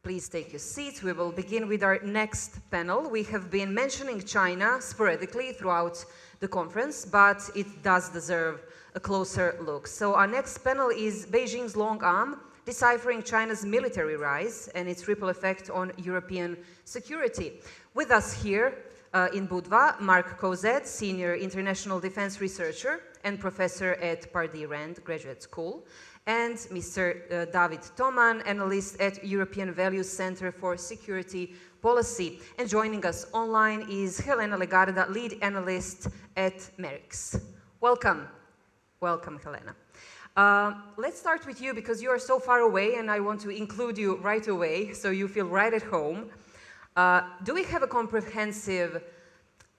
Please take your seats. We will begin with our next panel. We have been mentioning China sporadically throughout the conference, but it does deserve a closer look. So our next panel is Beijing's long arm, deciphering China's military rise and its ripple effect on European security. With us here in Budva, Mark Kozet, Senior International Defense Researcher and Professor at Pardee Rand Graduate School, and Mr. David Toman, Analyst at European Values Center for Security Policy. And joining us online is Helena Legarda, Lead Analyst at Merix. Welcome. Welcome, Helena. Let's start with you because you are so far away and I want to include you right away so you feel right at home. Do we have a comprehensive,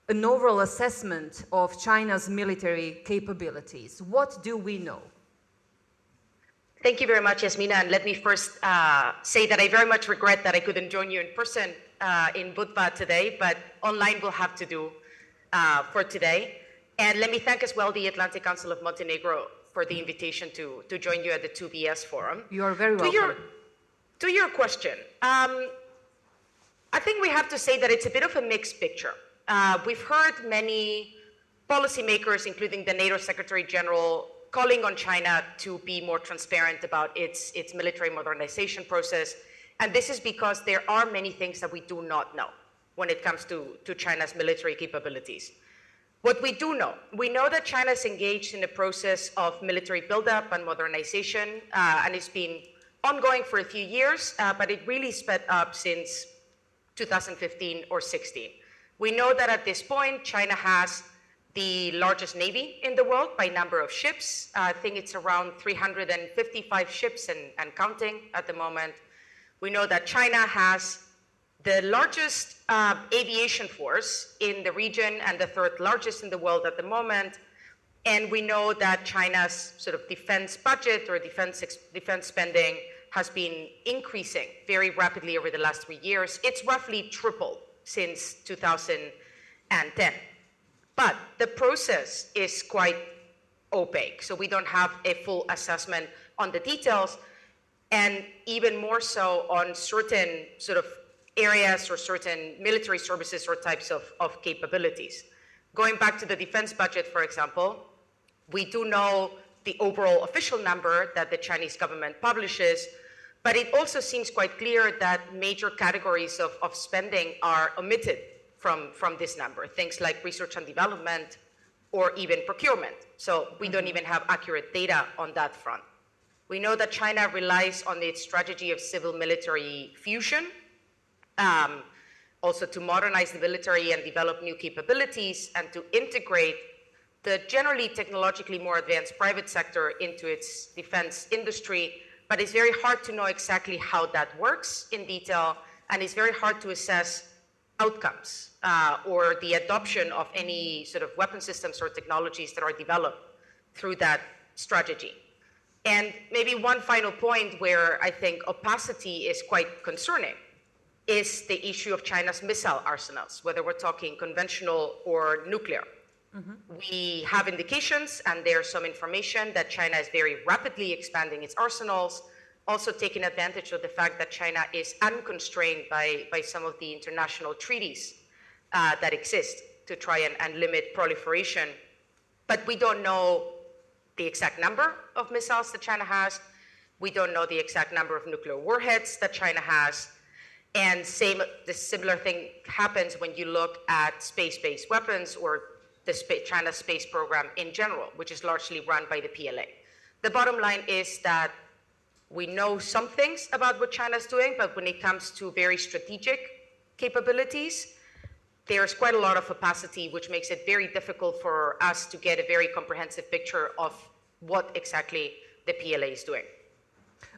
an overall assessment of China's military capabilities? What do we know? Thank you very much, Yasmina. And let me first say that I very much regret that I couldn't join you in person in Budva today, but online will have to do for today. And let me thank as well the Atlantic Council of Montenegro for the invitation to join you at the 2BS Forum. You are very welcome. To your question, I think we have to say that it's a bit of a mixed picture. We've heard many policymakers, including the NATO Secretary General, calling on China to be more transparent about its military modernization process. And this is because there are many things that we do not know when it comes to China's military capabilities. What we do know, we know that China is engaged in a process of military buildup and modernization, and it's been ongoing for a few years, but it really sped up since 2015 or 16. We know that at this point, China has the largest navy in the world by number of ships. I think it's around 355 ships and counting at the moment. We know that China has the largest aviation force in the region and the third largest in the world at the moment. And we know that China's sort of defense budget or defense spending has been increasing very rapidly over the last 3 years. It's roughly tripled since 2010. But the process is quite opaque, so we don't have a full assessment on the details, and even more so on certain sort of areas or certain military services or types of capabilities. Going back to the defense budget, for example, we do know the overall official number that the Chinese government publishes, but it also seems quite clear that major categories of spending are omitted from this number, things like research and development or even procurement. So we don't even have accurate data on that front. We know that China relies on its strategy of civil-military fusion, also to modernize the military and develop new capabilities and to integrate the generally technologically more advanced private sector into its defense industry. But it's very hard to know exactly how that works in detail, and it's very hard to assess outcomes or the adoption of any sort of weapon systems or technologies that are developed through that strategy. And maybe one final point where I think opacity is quite concerning is the issue of China's missile arsenals, whether we're talking conventional or nuclear. We have indications, and there's some information that China is very rapidly expanding its arsenals, also taking advantage of the fact that China is unconstrained by some of the international treaties that exist to try and limit proliferation. But we don't know the exact number of missiles that China has. We don't know the exact number of nuclear warheads that China has. And the similar thing happens when you look at space-based weapons or the China's space program in general, which is largely run by the PLA. The bottom line is that we know some things about what China's doing, but when it comes to very strategic capabilities, there's quite a lot of opacity, which makes it very difficult for us to get a very comprehensive picture of what exactly the PLA is doing.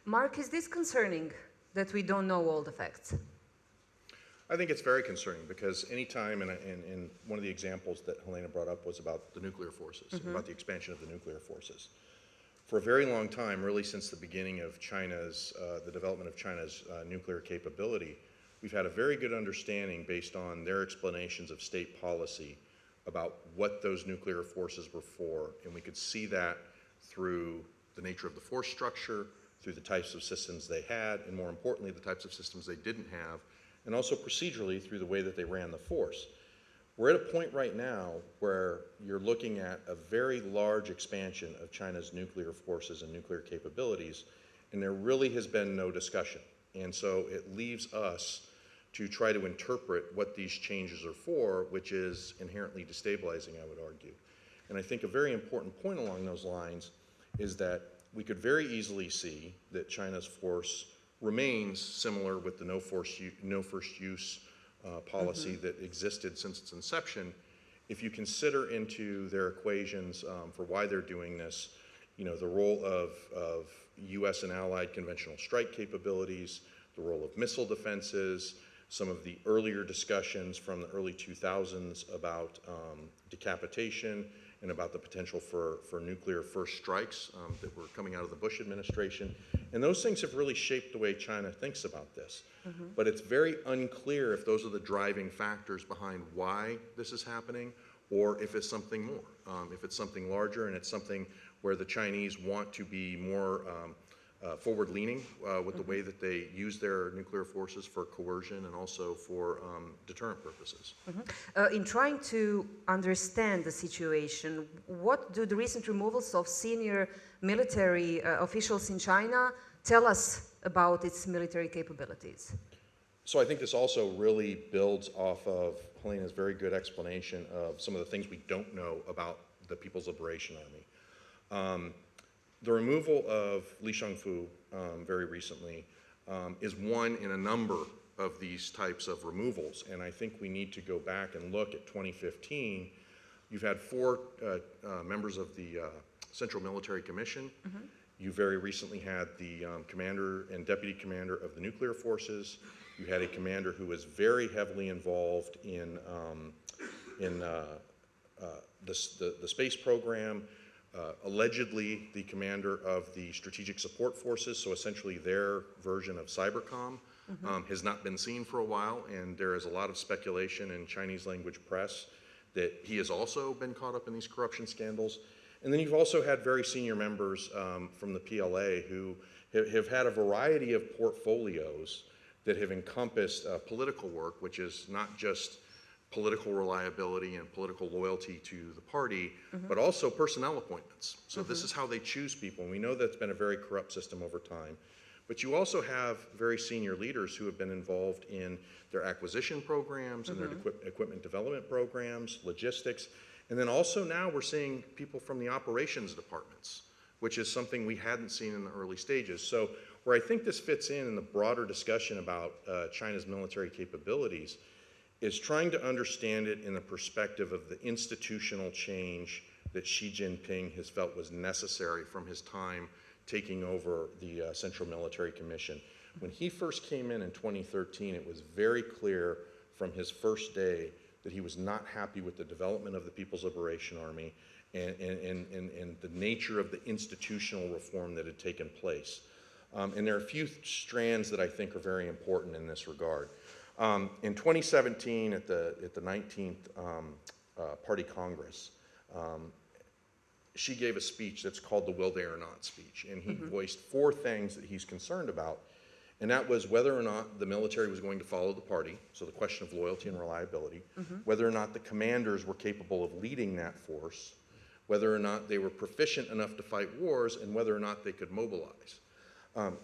Mark, is this concerning that we don't know all the facts? I think it's very concerning because anytime, and one of the examples that Helena brought up was about the nuclear forces, about the expansion of the nuclear forces. For a very long time, really since the beginning of China's, the development of China's nuclear capability, we've had a very good understanding based on their explanations of state policy about what those nuclear forces were for, and we could see that through the nature of the force structure, through the types of systems they had, and more importantly, the types of systems they didn't have, and also procedurally through the way that they ran the force. We're at a point right now where you're looking at a very large expansion of China's nuclear forces and nuclear capabilities, and there really has been no discussion. And so it leaves us to try to interpret what these changes are for, which is inherently destabilizing, I would argue. And I think a very important point along those lines is that we could very easily see that China's force remains similar with the no first use policy that existed since its inception. If you consider into their equations for why they're doing this, you know, the role of US and allied conventional strike capabilities, the role of missile defenses, some of the earlier discussions from the early 2000s about decapitation and about the potential for nuclear first strikes that were coming out of the Bush administration. And those things have really shaped the way China thinks about this. But it's very unclear if those are the driving factors behind why this is happening, or if it's something more. If it's something larger and it's something where the Chinese want to be more forward-leaning with the way that they use their nuclear forces for coercion and also for deterrent purposes. In trying to understand the situation, what do the recent removals of senior military officials in China tell us about its military capabilities? So I think this also really builds off of Helena's very good explanation of some of the things we don't know about the People's Liberation Army. The removal of Li Shangfu very recently is one in a number of these types of removals, and I think we need to go back and look at 2015. You've had 4 members of the Central Military Commission. You very recently had the commander and deputy commander of the nuclear forces. You had a commander who was very heavily involved in the space program. Allegedly the commander of the strategic support forces, so essentially their version of cybercom, has not been seen for a while, and there is a lot of speculation in Chinese language press that he has also been caught up in these corruption scandals. And then you've also had very senior members from the PLA who have had a variety of portfolios that have encompassed political work, which is not just political reliability and political loyalty to the party, but also personnel appointments. So this is how they choose people, and we know that's been a very corrupt system over time. But you also have very senior leaders who have been involved in their acquisition programs and their equipment development programs, logistics, and then also now we're seeing people from the operations departments, which is something we hadn't seen in the early stages. So where I think this fits in the broader discussion about China's military capabilities is trying to understand it in the perspective of the institutional change that Xi Jinping has felt was necessary from his time taking over the Central Military Commission. When he first came in 2013, it was very clear from his first day that he was not happy with the development of the People's Liberation Army and the nature of the institutional reform that had taken place. And there are a few strands that I think are very important in this regard. In 2017, at the 19th Party Congress, she gave a speech that's called the Will They or Not speech, and he voiced 4 things that he's concerned about, and that was whether or not the military was going to follow the party, so the question of loyalty and reliability, whether or not the commanders were capable of leading that force, whether or not they were proficient enough to fight wars, and whether or not they could mobilize.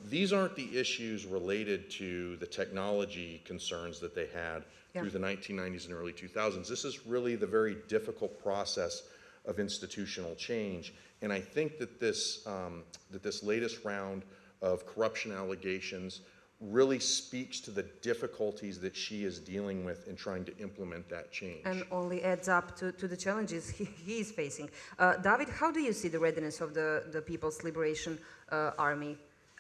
These aren't the issues related to the technology concerns that they had through the 1990s and early 2000s. This is really the very difficult process of institutional change. And I think that this latest round of corruption allegations really speaks to the difficulties that Xi is dealing with in trying to implement that change. And only adds up to the challenges he is facing. David, how do you see the readiness of the People's Liberation Army?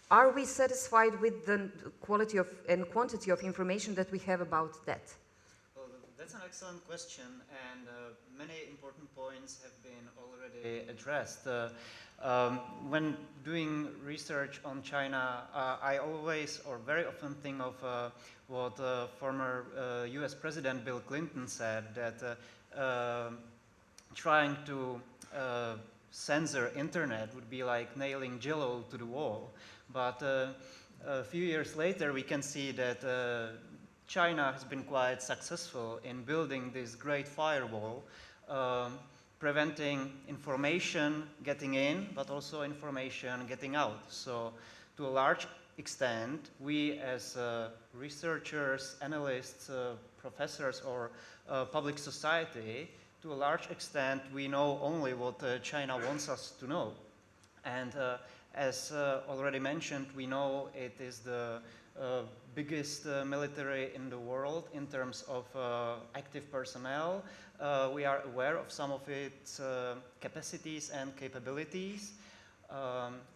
Are we satisfied with the quality of and quantity of information that we have about that? Well, that's an excellent question, and many important points have been already addressed. When doing research on China, I always or very often think of what former US President Bill Clinton said, that trying to censor internet would be like nailing Jello to the wall. But a few years later, we can see that China has been quite successful in building this great firewall, preventing information getting in, but also information getting out. So to a large extent, we as researchers, analysts, professors, or public society, to a large extent, we know only what China wants us to know. And as already mentioned, we know it is the biggest military in the world in terms of active personnel. We are aware of some of its capacities and capabilities.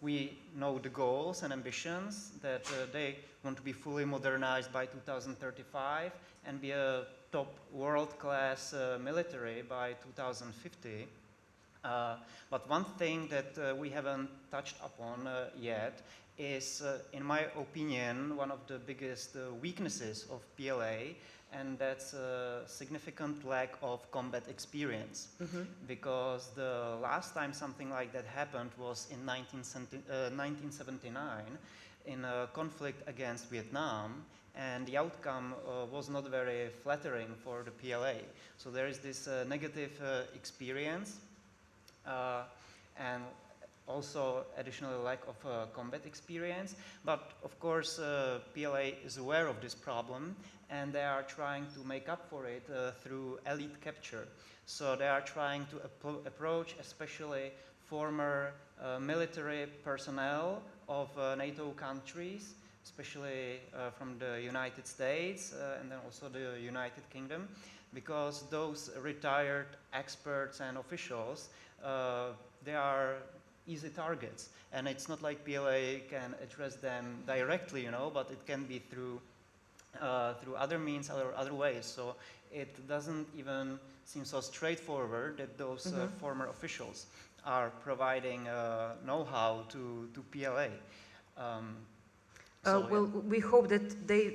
We know the goals and ambitions that they want to be fully modernized by 2035 and be a top world-class military by 2050. But one thing that we haven't touched upon yet is, in my opinion, one of the biggest weaknesses of PLA, and that's a significant lack of combat experience. Because the last time something like that happened was in 1979 in a conflict against Vietnam, and the outcome was not very flattering for the PLA. So there is this negative experience, and also additional lack of combat experience. But of course, PLA is aware of this problem, and they are trying to make up for it through elite capture. So they are trying to approach especially former military personnel of NATO countries, especially from the United States and then also the United Kingdom, because those retired experts and officials, they are easy targets. And it's not like PLA can address them directly, you know, but it can be through other means or other ways. So it doesn't even seem so straightforward that those former officials are providing know-how to PLA. Well, we hope that they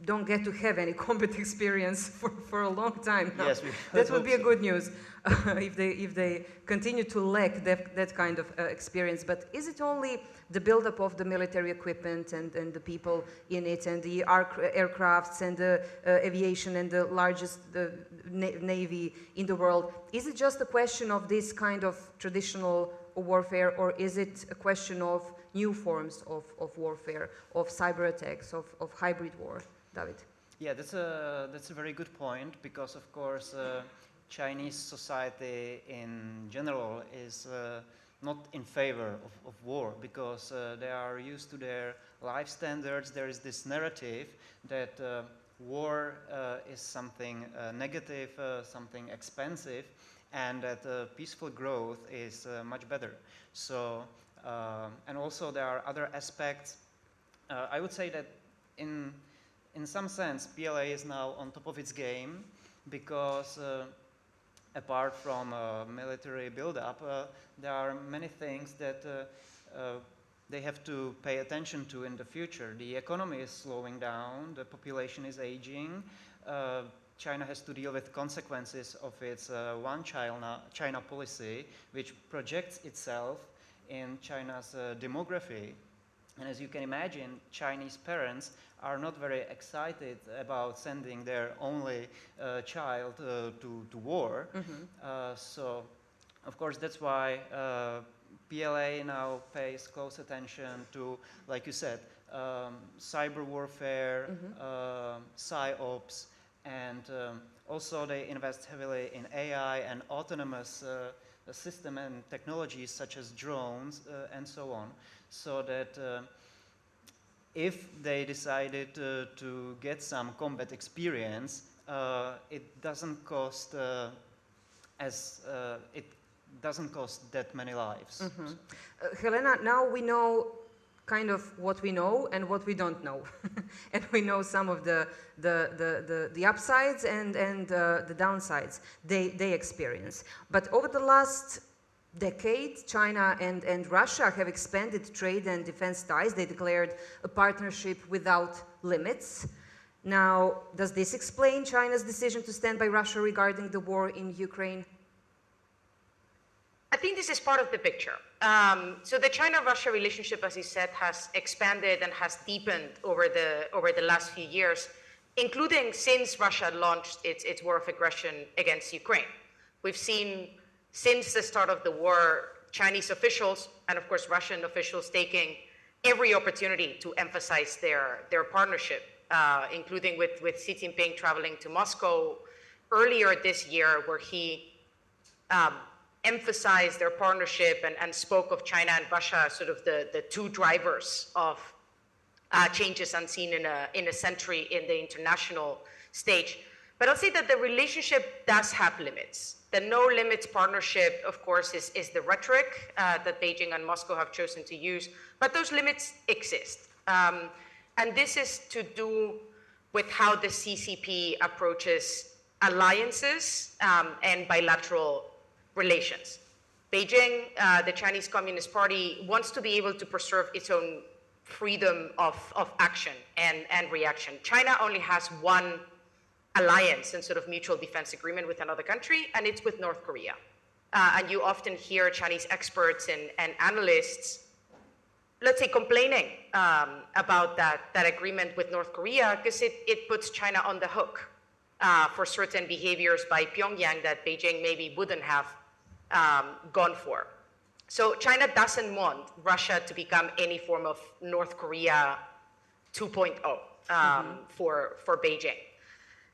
don't get to have any combat experience for a long time now. Yes, that would be a good news if they continue to lack that kind of experience. But is it only the buildup of the military equipment and the people in it and the aircrafts and the aviation and the largest navy in the world? Is it just a question of this kind of traditional warfare, or is it a question of new forms of warfare, of cyber attacks, of hybrid war? David? Yeah, that's a very good point, because of course Chinese society in general is not in favor of war, because they are used to their life standards. There is this narrative that war is something negative, something expensive, and that peaceful growth is much better. So, and also there are other aspects. I would say that in some sense, PLA is now on top of its game, because apart from military buildup, there are many things that they have to pay attention to in the future. The economy is slowing down, the population is aging, China has to deal with consequences of its one China policy, which projects itself in China's demography. And as you can imagine, Chinese parents are not very excited about sending their only child to war. So, of course, that's why PLA now pays close attention to, like you said, cyber warfare, PsyOps, and also they invest heavily in AI and autonomous system and technologies such as drones and so on, so that if they decided to get some combat experience, it doesn't cost that many lives. Helena, now we know kind of what we know and what we don't know, and we know some of the upsides and the downsides they experience. But over the last decade, China and Russia have expanded trade and defense ties. They declared a partnership without limits. Now, does this explain China's decision to stand by Russia regarding the war in Ukraine? I think this is part of the picture. So the China-Russia relationship, as you said, has expanded and has deepened over the last few years, including since Russia launched its war of aggression against Ukraine. We've seen since the start of the war, Chinese officials and of course Russian officials taking every opportunity to emphasize their partnership, including with Xi Jinping traveling to Moscow earlier this year, where he emphasized their partnership and spoke of China and Russia as sort of the two drivers of changes unseen in a century in the international stage. But I'll say that the relationship does have limits. The no limits partnership, of course, is the rhetoric that Beijing and Moscow have chosen to use, but those limits exist. And this is to do with how the CCP approaches alliances and bilateral relations. Beijing, the Chinese Communist Party, wants to be able to preserve its own freedom of action and reaction. China only has one alliance and sort of mutual defense agreement with another country, and it's with North Korea. And you often hear Chinese experts and analysts, let's say, complaining about that agreement with North Korea, because it puts China on the hook for certain behaviors by Pyongyang that Beijing maybe wouldn't have gone for. So China doesn't want Russia to become any form of North Korea 2.0 for Beijing.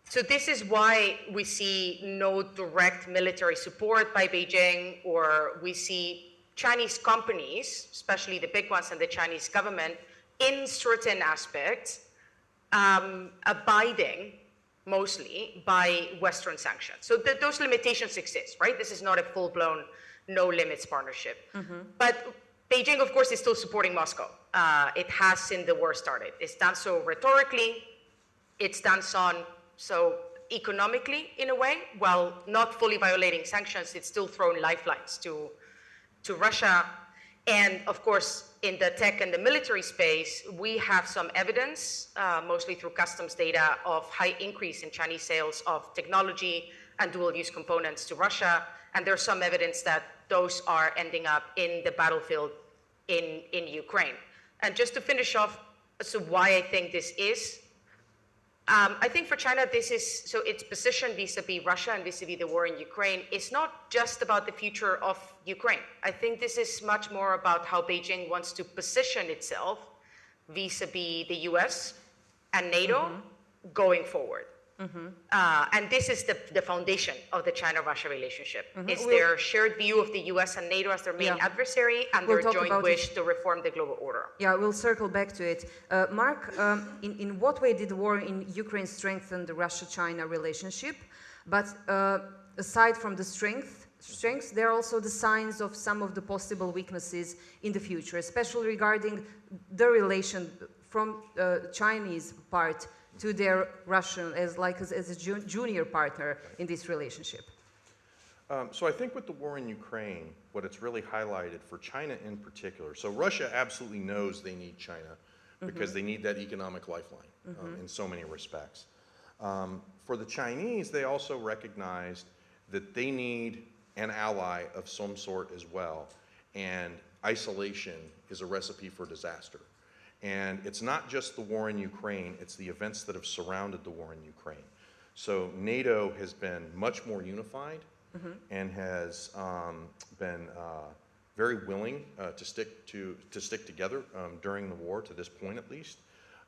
So this is why we see no direct military support by Beijing, or we see Chinese companies, especially the big ones and the Chinese government, in certain aspects, abiding mostly by Western sanctions. So those limitations exist, right? This is not a full-blown no limits partnership. But Beijing, of course, is still supporting Moscow. It has since the war started. It's done so rhetorically, it's done so economically, in a way, while not fully violating sanctions. It's still thrown lifelines to Russia. And of course, in the tech and the military space, we have some evidence, mostly through customs data, of high increase in Chinese sales of technology and dual-use components to Russia. And there's some evidence that those are ending up in the battlefield in Ukraine. And just to finish off, so why I think this is, I think for China, this is, so its position vis-a-vis Russia and vis-a-vis the war in Ukraine is not just about the future of Ukraine. I think this is much more about how Beijing wants to position itself vis-a-vis the US and NATO going forward. And this is the foundation of the China-Russia relationship. It's their shared view of the US and NATO as their main adversary, and their joint wish to reform the global order. Yeah, we'll circle back to it. Mark, in what way did the war in Ukraine strengthen the Russia-China relationship? But aside from the strengths, there are also the signs of some of the possible weaknesses in the future, especially regarding the relation from Chinese part to their Russian as a junior partner in this relationship. So I think with the war in Ukraine, what it's really highlighted for China in particular, so Russia absolutely knows they need China because they need that economic lifeline in so many respects. For the Chinese, they also recognized that they need an ally of some sort as well, and isolation is a recipe for disaster. And it's not just the war in Ukraine, it's the events that have surrounded the war in Ukraine. So NATO has been much more unified and has been very willing to stick together during the war, to this point at least.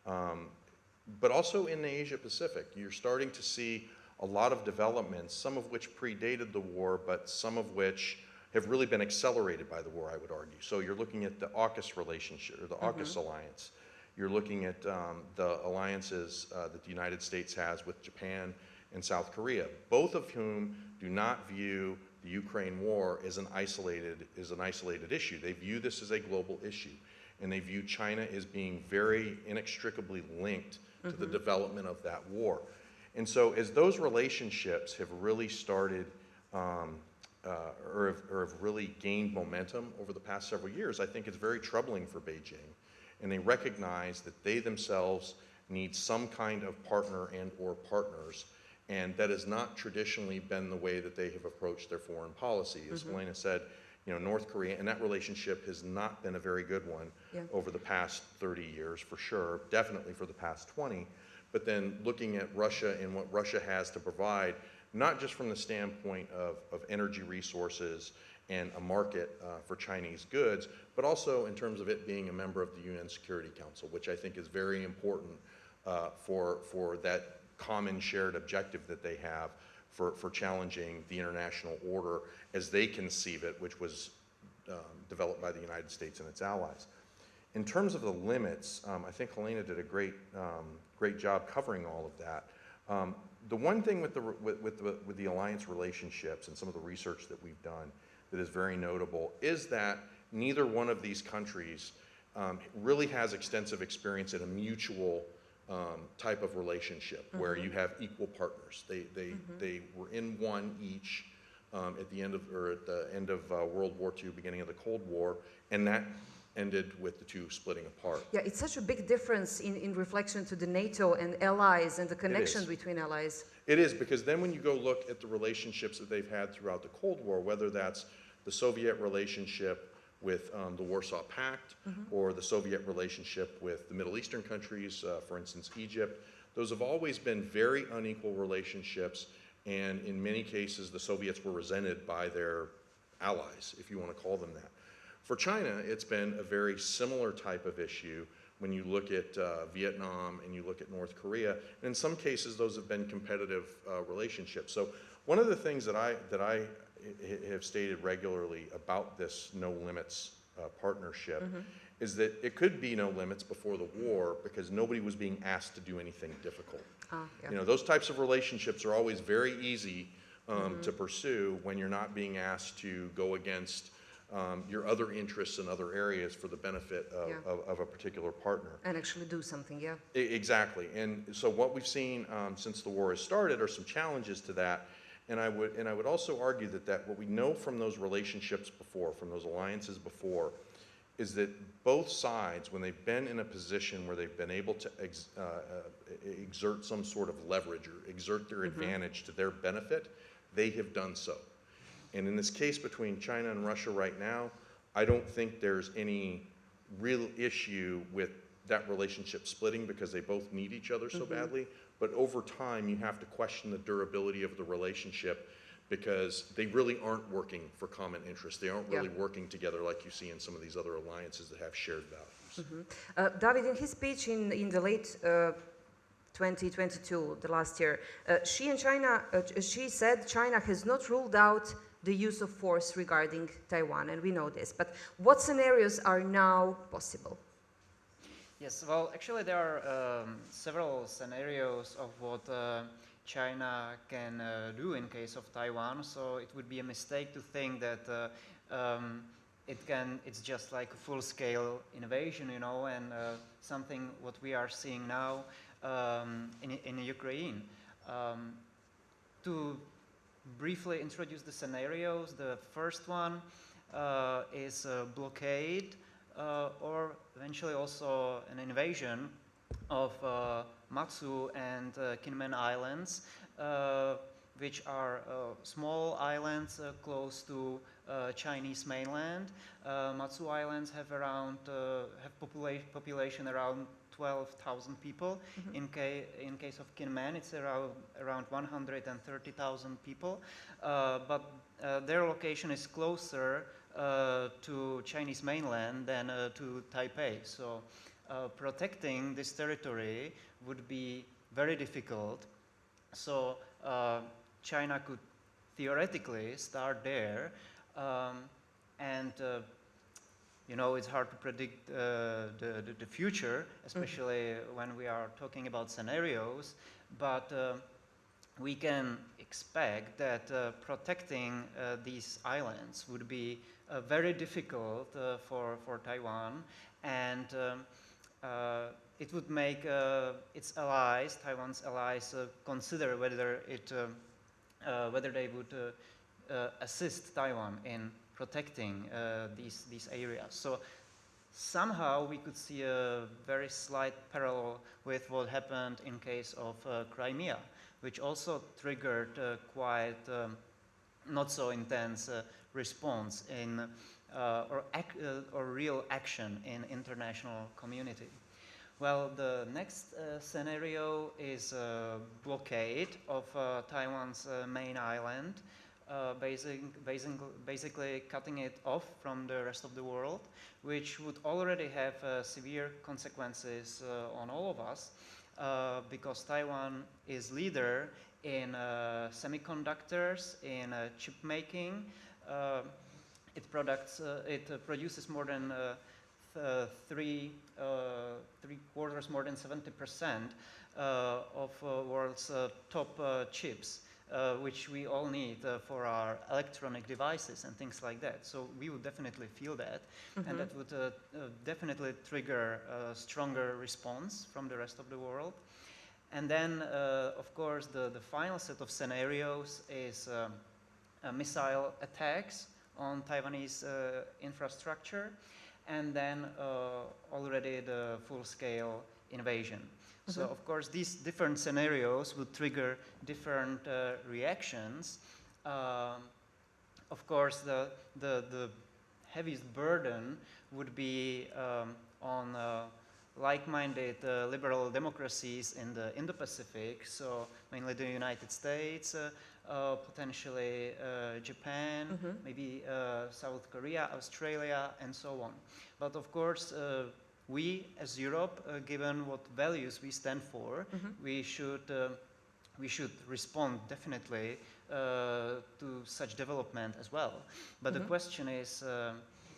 But also in the Asia Pacific, you're starting to see a lot of developments, some of which predated the war, but some of which have really been accelerated by the war, I would argue. So you're looking at the AUKUS relationship, or the AUKUS alliance. You're looking at the alliances that the United States has with Japan and South Korea, both of whom do not view the Ukraine war as an isolated issue. They view this as a global issue, and they view China as being very inextricably linked to the development of that war. And so as those relationships have really started or have really gained momentum over the past several years, I think it's very troubling for Beijing. And they recognize that they themselves need some kind of partner and or partners, and that has not traditionally been the way that they have approached their foreign policy. As Helena said, North Korea, and that relationship has not been a very good one over the past 30 years, for sure, definitely for the past 20. But then looking at Russia and what Russia has to provide, not just from the standpoint of energy resources and a market for Chinese goods, but also in terms of it being a member of the UN Security Council, which I think is very important for that common shared objective that they have for challenging the international order as they conceive it, which was developed by the United States and its allies. In terms of the limits, I think Helena did a great job covering all of that. The one thing with the alliance relationships and some of the research that we've done that is very notable is that neither one of these countries really has extensive experience in a mutual type of relationship where you have equal partners. They were in one each at the end of World War II, beginning of the Cold War, and that ended with the two splitting apart. Yeah, it's such a big difference in reflection to the NATO and allies and the connection between allies. It is, because then when you go look at the relationships that they've had throughout the Cold War, whether that's the Soviet relationship with the Warsaw Pact or the Soviet relationship with the Middle Eastern countries, for instance, Egypt, those have always been very unequal relationships, and in many cases the Soviets were resented by their allies, if you want to call them that. For China, it's been a very similar type of issue when you look at Vietnam and you look at North Korea. And in some cases, those have been competitive relationships. So one of the things that I have stated regularly about this no limits partnership is that it could be no limits before the war because nobody was being asked to do anything difficult. Those types of relationships are always very easy to pursue when you're not being asked to go against your other interests in other areas for the benefit of a particular partner. And actually do something, Exactly. And so what we've seen since the war has started are some challenges to that. And I would also argue that what we know from those relationships before, from those alliances before, is that both sides, when they've been in a position where they've been able to exert some sort of leverage or exert their advantage to their benefit, they have done so. And in this case between China and Russia right now, I don't think there's any real issue with that relationship splitting because they both need each other so badly. But over time, you have to question the durability of the relationship because they really aren't working for common interests. They aren't really working together like you see in some of these other alliances that have shared values. David, in his speech in the late 2022, the last year, she said China has not ruled out the use of force regarding Taiwan, and we know this. But what scenarios are now possible? Yes, well, actually there are several scenarios of what China can do in case of Taiwan, so it would be a mistake to think that it's just like a full-scale invasion, and something what we are seeing now in Ukraine. To briefly introduce the scenarios, the first one is a blockade or eventually also an invasion of Matsu and Kinmen Islands, which are small islands close to Chinese mainland. Matsu Islands have population around 12,000 people. In case of Kinmen, it's around 130,000 people. But their location is closer to Chinese mainland than to Taipei. So protecting this territory would be very difficult. So China could theoretically start there, and it's hard to predict the future, especially when we are talking about scenarios, but we can expect that protecting these islands would be very difficult for Taiwan, and it would make its allies, Taiwan's allies, consider whether they would assist Taiwan in protecting these areas. So somehow we could see a very slight parallel with what happened in case of Crimea, which also triggered quite not so intense response in or real action in international community. Well, the next scenario is blockade of Taiwan's main island, basically cutting it off from the rest of the world, which would already have severe consequences on all of us, because Taiwan is leader in semiconductors, in chip making. It produces more than three quarters, more than 70% of world's top chips, which we all need for our electronic devices and things like that. So we would definitely feel that, and that would definitely trigger a stronger response from the rest of the world. And then, of course, the final set of scenarios is missile attacks on Taiwanese infrastructure, and then already the full-scale invasion. So, of course, these different scenarios would trigger different reactions. Of course, the heaviest burden would be on like-minded liberal democracies in the Indo-Pacific, so mainly the United States, potentially Japan, maybe South Korea, Australia, and so on. But of course, we as Europe, given what values we stand for, we should respond definitely to such development as well. But the question is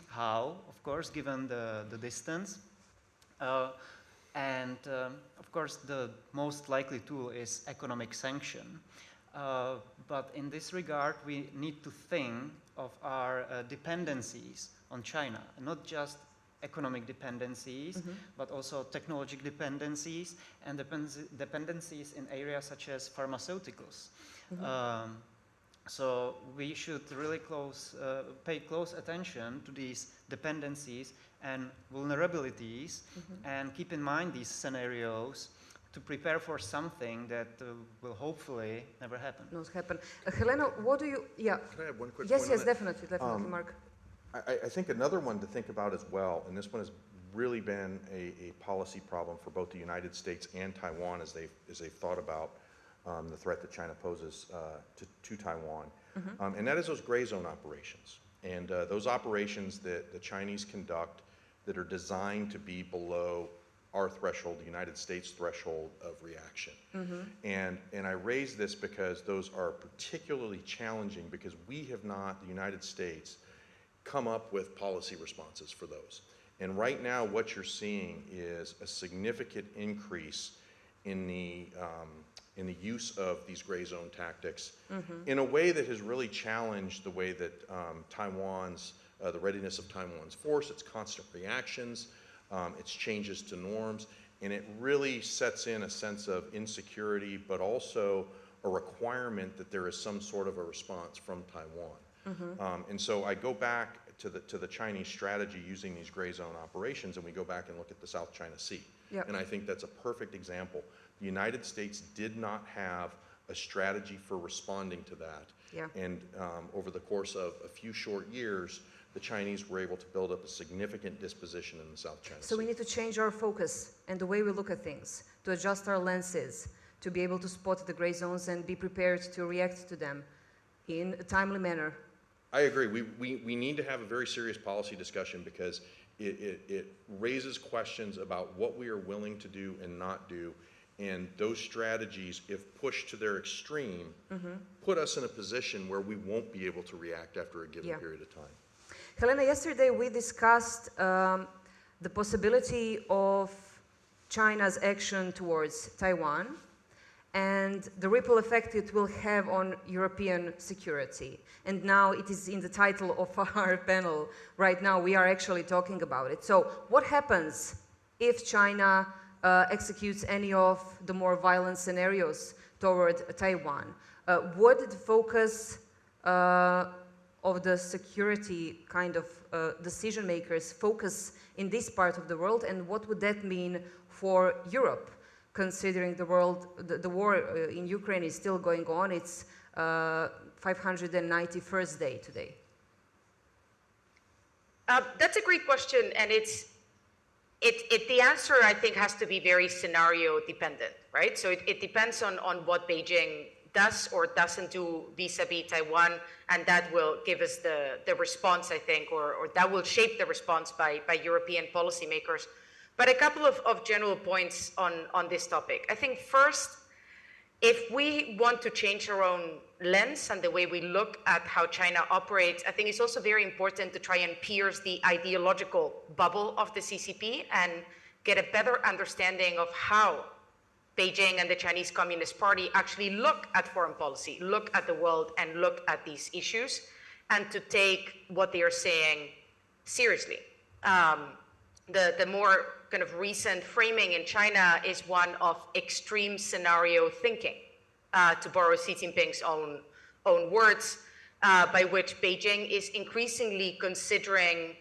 how, of course, given the distance. And of course, the most likely tool is economic sanction. But in this regard, we need to think of our dependencies on China, not just economic dependencies, but also technological dependencies and dependencies in areas such as pharmaceuticals. So we should really pay close attention to these dependencies and vulnerabilities, and keep in mind these scenarios to prepare for something that will hopefully never happen. Not happen. Helena, what do you? Yeah. Can I have one quick Yes, point yes, on that? definitely, Mark. I think another one to think about as well, and this one has really been a policy problem for both the United States and Taiwan as they've thought about the threat that China poses to Taiwan, and that is those gray zone operations. And those operations that the Chinese conduct that are designed to be below our threshold, the United States threshold of reaction. And I raise this because those are particularly challenging because we have not, the United States, come up with policy responses for those. And right now what you're seeing is a significant increase in the use of these gray zone tactics in a way that has really challenged the way that the readiness of Taiwan's force, its constant reactions, its changes to norms, and it really sets in a sense of insecurity, but also a requirement that there is some sort of a response from Taiwan. And so I go back to the Chinese strategy using these gray zone operations, and we go back and look at the South China Sea. And I think that's a perfect example. The United States did not have a strategy for responding to that. And over the course of a few short years, the Chinese were able to build up a significant disposition in the South China Sea. So we need to change our focus and the way we look at things, to adjust our lenses, to be able to spot the gray zones and be prepared to react to them in a timely manner. I agree. We need to have a very serious policy discussion because it raises questions about what we are willing to do and not do. And those strategies, if pushed to their extreme, put us in a position where we won't be able to react after a given period of time. Helena, yesterday we discussed the possibility of China's action towards Taiwan and the ripple effect it will have on European security. And now it is in the title of our panel. Right now we are actually talking about it. So what happens if China executes any of the more violent scenarios toward Taiwan? Would the focus of the security kind of decision makers focus in this part of the world, and what would that mean for Europe, considering the war in Ukraine is still going on? It's 591st day today? That's a great question, and the answer, I think, has to be very scenario dependent, right? So it depends on what Beijing does or doesn't do vis-a-vis Taiwan, and that will give us the response, I think, or that will shape the response by European policymakers. But a couple of general points on this topic. I think first, if we want to change our own lens and the way we look at how China operates, I think it's also very important to try and pierce the ideological bubble of the CCP and get a better understanding of how Beijing and the Chinese Communist Party actually look at foreign policy, look at the world, and look at these issues, and to take what they are saying seriously. The more kind of recent framing in China is one of extreme scenario thinking, to borrow Xi Jinping's own words, by which Beijing is increasingly considering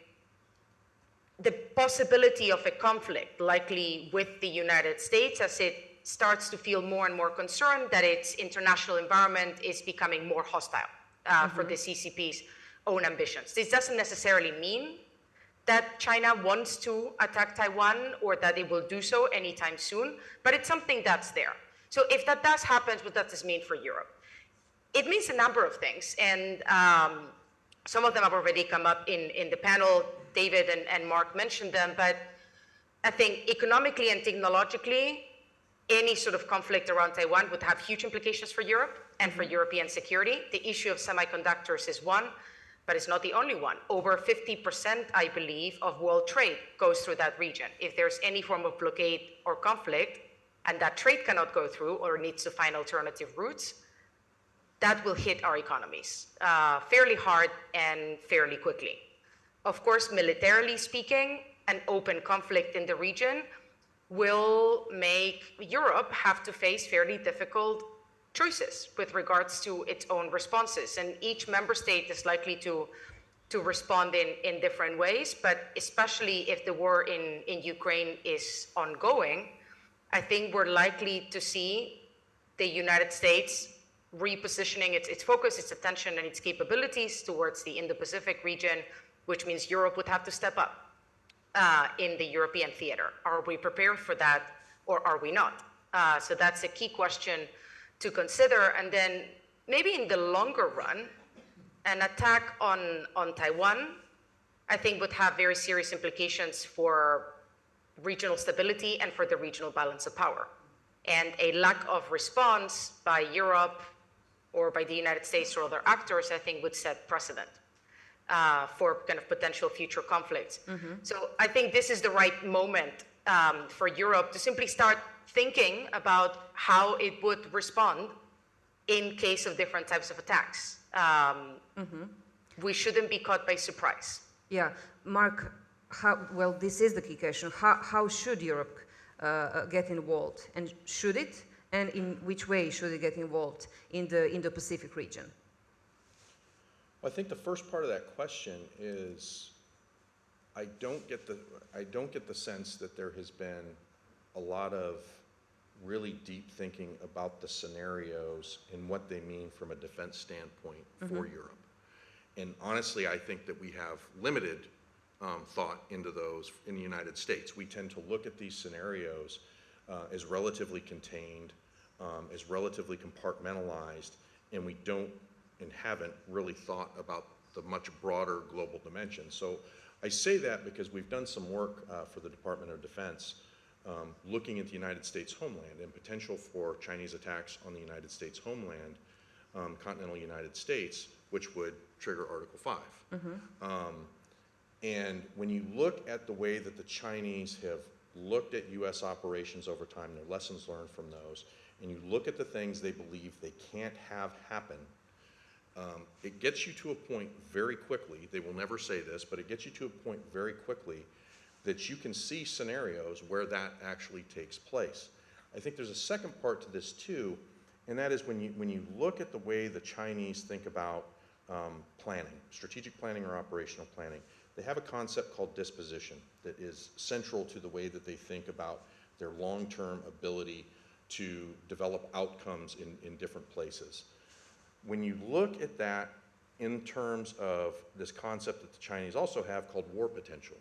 the possibility of a conflict, likely with the United States, as it starts to feel more and more concerned that its international environment is becoming more hostile for the CCP's own ambitions. This doesn't necessarily mean that China wants to attack Taiwan or that it will do so anytime soon, but it's something that's there. So if that does happen, what does this mean for Europe? It means a number of things, and some of them have already come up in the panel. David and Mark mentioned them, but I think economically and technologically, any sort of conflict around Taiwan would have huge implications for Europe and for European security. The issue of semiconductors is one, but it's not the only one. Over 50%, I believe, of world trade goes through that region. If there's any form of blockade or conflict, and that trade cannot go through or needs to find alternative routes, that will hit our economies fairly hard and fairly quickly. Of course, militarily speaking, an open conflict in the region will make Europe have to face fairly difficult choices with regards to its own responses. And each member state is likely to respond in different ways, but especially if the war in Ukraine is ongoing, I think we're likely to see the United States repositioning its focus, its attention, and its capabilities towards the Indo-Pacific region, which means Europe would have to step up in the European theater. Are we prepared for that, or are we not? So that's a key question to consider. And then maybe in the longer run, an attack on Taiwan, I think, would have very serious implications for regional stability and for the regional balance of power. And a lack of response by Europe or by the United States or other actors, I think, would set precedent for kind of potential future conflicts. So I think this is the right moment for Europe to simply start thinking about how it would respond in case of different types of attacks. We shouldn't be caught by surprise. Yeah, Mark, well, this is the key question. How should Europe get involved? And should it? And in which way should it get involved in the Indo-Pacific region? I think the first part of that question is, I don't get the sense that there has been a lot of really deep thinking about the scenarios and what they mean from a defense standpoint for Europe. And honestly, I think that we have limited thought into those in the United States. We tend to look at these scenarios as relatively contained, as relatively compartmentalized, and we don't and haven't really thought about the much broader global dimension. So I say that because we've done some work for the Department of Defense looking at the United States homeland and potential for Chinese attacks on the United States homeland, continental United States, which would trigger Article 5. And when you look at the way that the Chinese have looked at US operations over time, their lessons learned from those, and you look at the things they believe they can't have happen, it gets you to a point very quickly, they will never say this, but it gets you to a point very quickly that you can see scenarios where that actually takes place. I think there's a second part to this too, and that is when you look at the way the Chinese think about planning, strategic planning or operational planning, they have a concept called disposition that is central to the way that they think about their long-term ability to develop outcomes in different places. When you look at that in terms of this concept that the Chinese also have called war potential,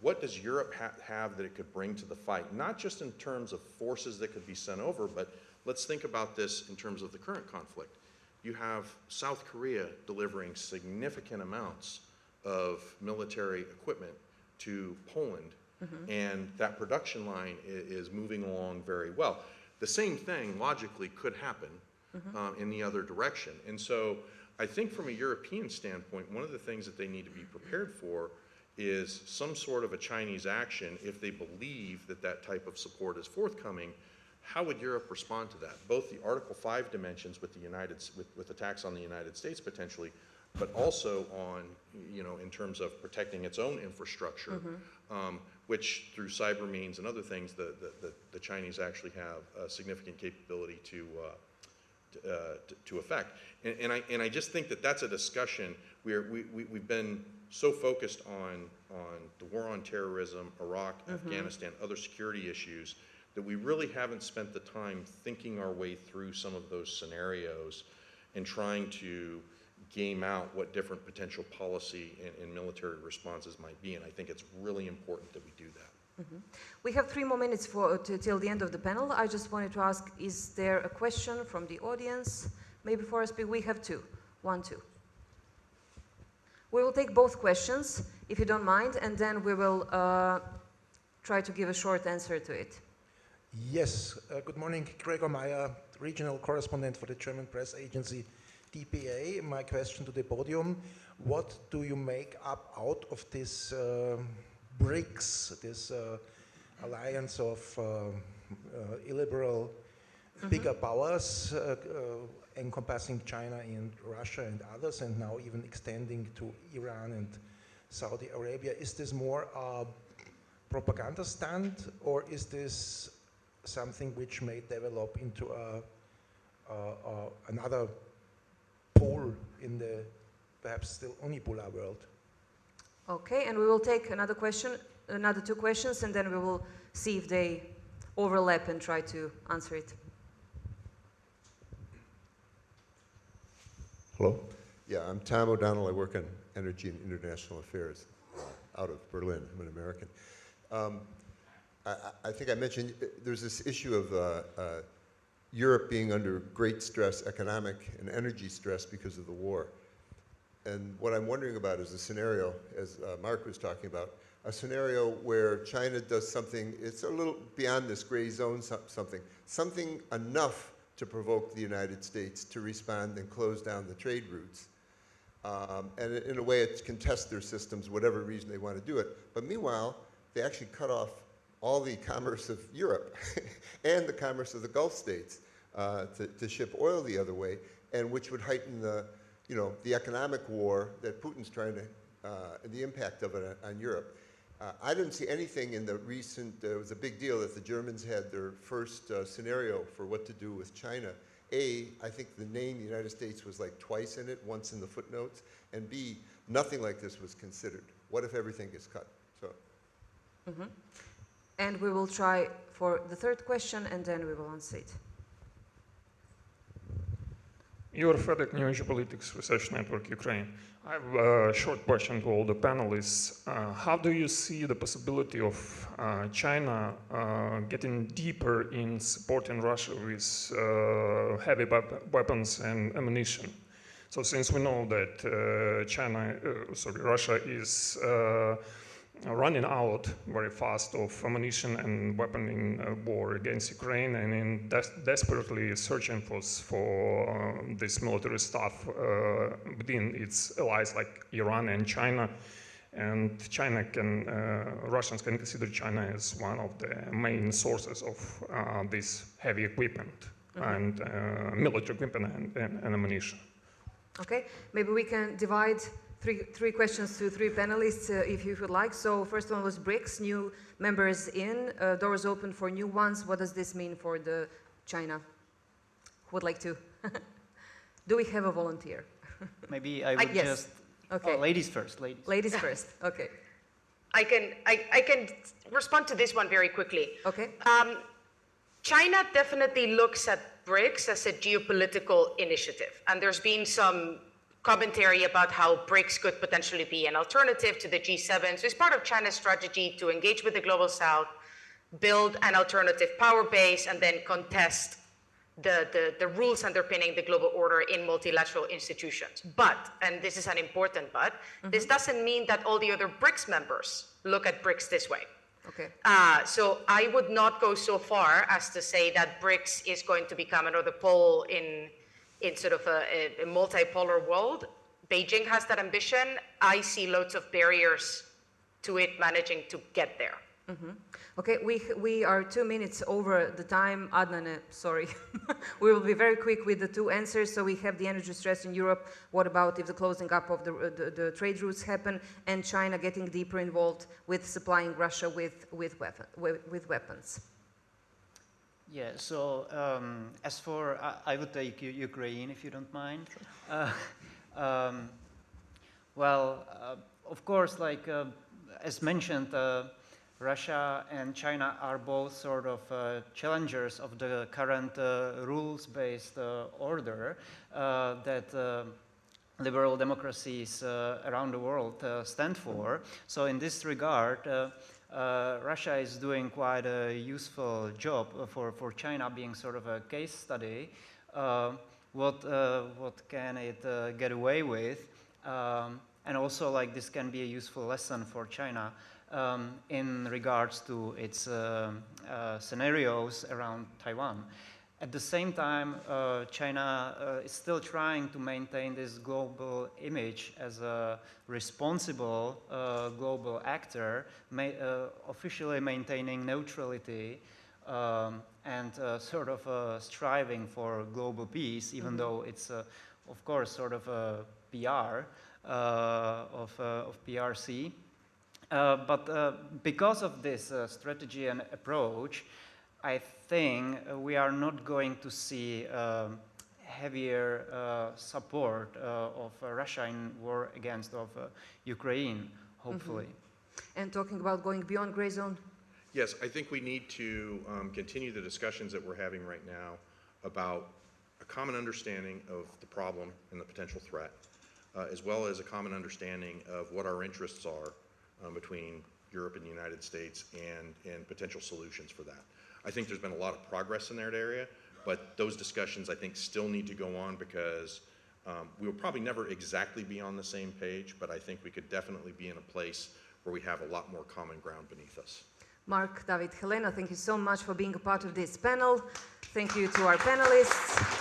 what does Europe have that it could bring to the fight? Not just in terms of forces that could be sent over, but let's think about this in terms of the current conflict. You have South Korea delivering significant amounts of military equipment to Poland, and that production line is moving along very well. The same thing logically could happen in the other direction. And so I think from a European standpoint, one of the things that they need to be prepared for is some sort of a Chinese action if they believe that that type of support is forthcoming. How would Europe respond to that? Both the Article 5 dimensions with attacks on the United States potentially, but also on, in terms of protecting its own infrastructure, which through cyber means and other things, the Chinese actually have a significant capability to affect. And I just think that that's a discussion where we've been so focused on the war on terrorism, Iraq, Afghanistan, other security issues, that we really haven't spent the time thinking our way through some of those scenarios and trying to game out what different potential policy and military responses might be. And I think it's really important that we do that. We have 3 more minutes till the end of the panel. I just wanted to ask, is there a question from the audience? Maybe for us, we have 2. 1, 2. We will take both questions, if you don't mind, and then we will try to give a short answer to it. Yes, good morning, Gregor Meyer, regional correspondent for the German press agency DPA. My question to the podium, what do you make up out of this BRICS, this alliance of illiberal bigger powers encompassing China and Russia and others, and now even extending to Iran and Saudi Arabia? Is this more a propaganda stunt, or is this something which may develop into another pole in the perhaps still unipolar world? Okay, and we will take another question, another 2 questions, and then we will see if they overlap and try to answer it. Hello? Yeah, I'm Tom O'Donnell. I work on energy and international affairs out of Berlin. I'm an American. I think I mentioned there's this issue of Europe being under great stress, economic and energy stress because of the war. And what I'm wondering about is a scenario, as Mark was talking about, a scenario where China does something, it's a little beyond this gray zone, something enough to provoke the United States to respond and close down the trade routes. And in a way, it can test their systems, whatever reason they want to do it. But meanwhile, they actually cut off all the commerce of Europe and the commerce of the Gulf states to ship oil the other way, and which would heighten the economic war that Putin's trying to, the impact of it on Europe. I didn't see anything in the recent, it was a big deal that the Germans had their first scenario for what to do with China. A, I think the name the United States was like twice in it, once in the footnotes, and B, nothing like this was considered. What if everything is cut? So. And we will try for the 3rd question, and then we will answer it. You're Frederick, New Age Politics Research Network, Ukraine. I have a short question to all the panelists. How do you see the possibility of China getting deeper in supporting Russia with heavy weapons and ammunition? So since we know that Russia is running out very fast of ammunition and weapon in war against Ukraine, and in desperately searching for this military stuff within its allies like Iran and China. And Russians can consider China as one of the main sources of this heavy equipment and military equipment and ammunition. Okay, maybe we can divide three questions to 3 panelists, if you would like. So first one was BRICS, new members in, doors open for new ones. What does this mean for the China? Who would like to? Do we have a volunteer? Maybe I would yes. just... Okay. Oh, ladies first, ladies. Ladies first, okay. I can respond to this one very quickly. Okay. China definitely looks at BRICS as a geopolitical initiative. And there's been some commentary about how BRICS could potentially be an alternative to the G7. So it's part of China's strategy to engage with the Global South, build an alternative power base, and then contest the rules underpinning the global order in multilateral institutions. But, and this is an important but, this doesn't mean that all the other BRICS members look at BRICS this way. Okay. So I would not go so far as to say that BRICS is going to become another pole in sort of a multipolar world. Beijing has that ambition. I see loads of barriers to it managing to get there. Okay, we are 2 minutes over the time. Adnan, sorry. We will be very quick with the two answers. So we have the energy stress in Europe. What about if the closing up of the trade routes happen, and China getting deeper involved with supplying Russia with weapons? Yeah, so as for, I would take Ukraine if you don't mind. Well, of course, like as mentioned, Russia and China are both sort of challengers of the current rules-based order that liberal democracies around the world stand for. So in this regard, Russia is doing quite a useful job for China, being sort of a case study. What can it get away with? And also, like, this can be a useful lesson for China in regards to its scenarios around Taiwan. At the same time, China is still trying to maintain this global image as a responsible global actor, officially maintaining neutrality and sort of striving for global peace, even though it's, of course, sort of a PR of PRC. But because of this strategy and approach, I think we are not going to see heavier support of Russia in war against Ukraine, hopefully. And talking about going beyond gray zone? Yes, I think we need to continue the discussions that we're having right now about a common understanding of the problem and the potential threat, as well as a common understanding of what our interests are between Europe and the United States and potential solutions for that. I think there's been a lot of progress in that area, but those discussions I think still need to go on because we will probably never exactly be on the same page, but I think we could definitely be in a place where we have a lot more common ground beneath us. Mark, David, Helena, thank you so much for being a part of this panel. Thank you to our panelists.